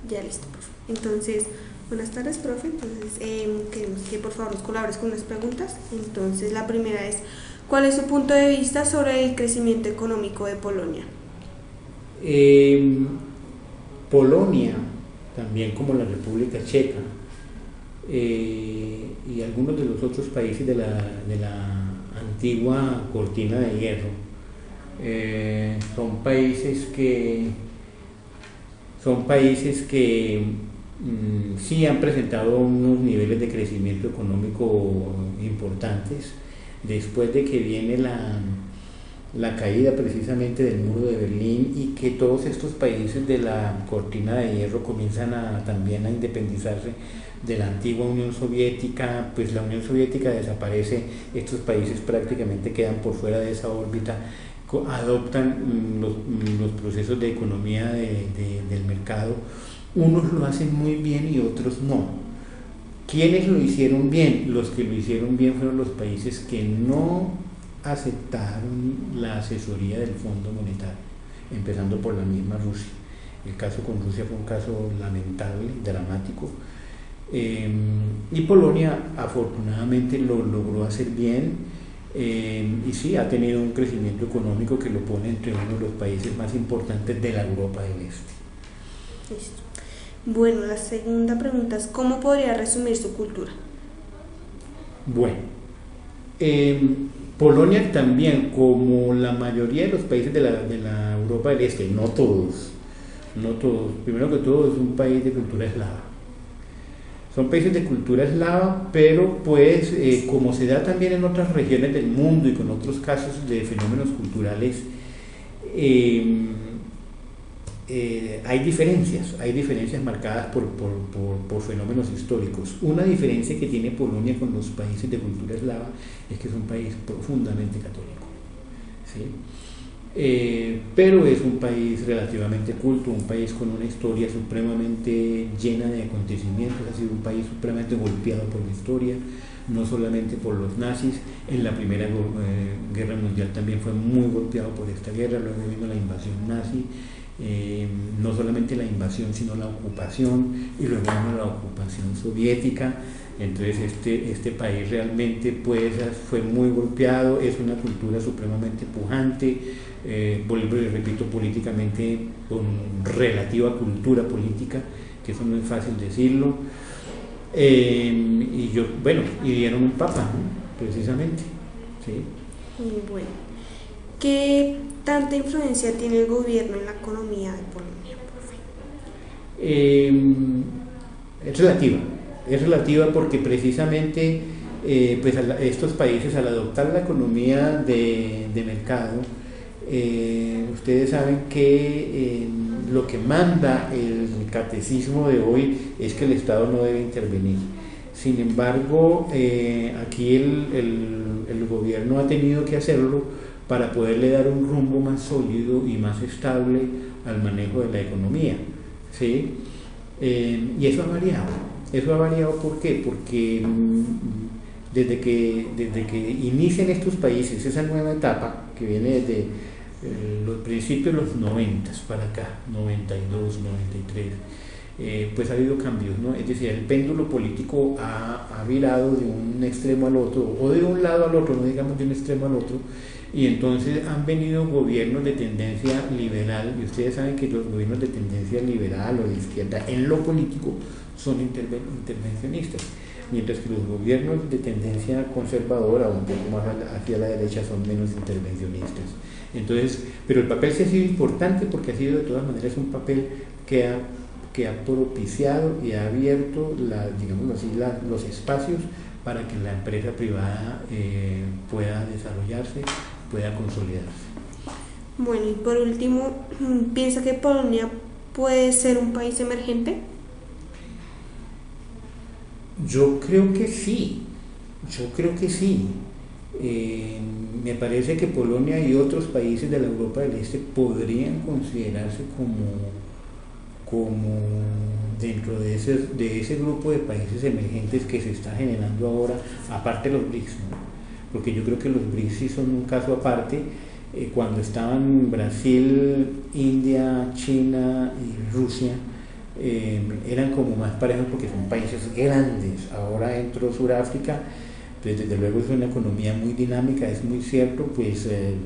Ya listo, profe. Entonces, buenas tardes, profe. Entonces, queremos que por favor nos colabores con unas preguntas. Entonces, la primera es, ¿cuál es su punto de vista sobre el crecimiento económico de Polonia? Eh, Polonia, también como la República Checa, y algunos de los otros países de la antigua cortina de hierro, son países que sí han presentado unos niveles de crecimiento económico importantes después de que viene la caída precisamente del muro de Berlín y que todos estos países de la cortina de hierro comienzan también a independizarse de la antigua Unión Soviética. Pues la Unión Soviética desaparece, estos países prácticamente quedan por fuera de esa órbita, adoptan los procesos de economía del mercado. Unos lo hacen muy bien y otros no. ¿Quiénes lo hicieron bien? Los que lo hicieron bien fueron los países que no aceptaron la asesoría del Fondo Monetario, empezando por la misma Rusia. El caso con Rusia fue un caso lamentable, dramático, y Polonia afortunadamente lo logró hacer bien, y sí, ha tenido un crecimiento económico que lo pone entre uno de los países más importantes de la Europa del Este. Listo. Bueno, la segunda pregunta es, ¿cómo podría resumir su cultura? Bueno, Polonia también, como la mayoría de los países de la Europa del Este, no todos, primero que todo es un país de cultura eslava. Son países de cultura eslava, pero pues como se da también en otras regiones del mundo y con otros casos de fenómenos culturales, hay diferencias marcadas por fenómenos históricos. Una diferencia que tiene Polonia con los países de cultura eslava es que es un país profundamente católico, ¿sí? Pero es un país relativamente culto, un país con una historia supremamente llena de acontecimientos. Ha sido un país supremamente golpeado por la historia, no solamente por los nazis. En la Primera Guerra Mundial también fue muy golpeado por esta guerra. Luego vino la invasión nazi, no solamente la invasión sino la ocupación, y luego vino la ocupación soviética. Entonces este país realmente pues fue muy golpeado. Es una cultura supremamente pujante, vuelvo y repito, políticamente con relativa cultura política, que eso no es fácil decirlo. Y dieron un papa, ¿no? Precisamente, ¿sí? Muy bueno. ¿Qué tanta influencia tiene el gobierno en la economía de Polonia, profe? Es relativa porque precisamente pues estos países, al adoptar la economía de mercado, ustedes saben que lo que manda el catecismo de hoy es que el Estado no debe intervenir. Sin embargo, aquí el gobierno ha tenido que hacerlo para poderle dar un rumbo más sólido y más estable al manejo de la economía, ¿sí? Y eso ha variado. ¿Por qué? Porque desde que inician estos países esa nueva etapa que viene desde los principios de los 90 para acá, 92, 93, pues ha habido cambios, ¿no? Es decir, el péndulo político ha virado de un extremo al otro, o de un lado al otro, no digamos de un extremo al otro, y entonces han venido gobiernos de tendencia liberal, y ustedes saben que los gobiernos de tendencia liberal o de izquierda en lo político son intervencionistas, mientras que los gobiernos de tendencia conservadora o un poco más hacia la derecha son menos intervencionistas. Entonces, pero el papel sí ha sido importante porque ha sido de todas maneras un papel que ha propiciado y ha abierto los espacios para que la empresa privada pueda desarrollarse, pueda consolidarse. Bueno, y por último, ¿piensa que Polonia puede ser un país emergente? Yo creo que sí. Me parece que Polonia y otros países de la Europa del Este podrían considerarse como dentro de ese grupo de países emergentes que se está generando ahora, aparte de los BRICS, ¿no? Porque yo creo que los BRICS sí son un caso aparte. Cuando estaban Brasil, India, China y Rusia, eran como más parejos porque son países grandes. Ahora entró Sudáfrica, pues desde luego es una economía muy dinámica, es muy cierto, pues el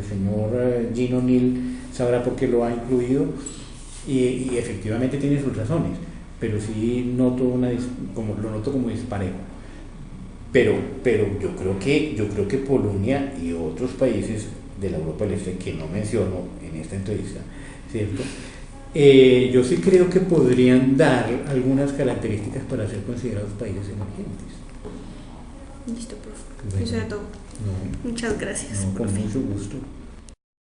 señor Gino O'Neill sabrá por qué lo ha incluido y efectivamente tiene sus razones, pero sí noto lo noto como disparejo. Pero yo creo que Polonia y otros países de la Europa del Este que no menciono en esta entrevista, ¿cierto? Yo sí creo que podrían dar algunas características para ser considerados países emergentes. Listo, profe. Bueno, Eso era todo. no, Muchas gracias, no, con profe. mucho gusto.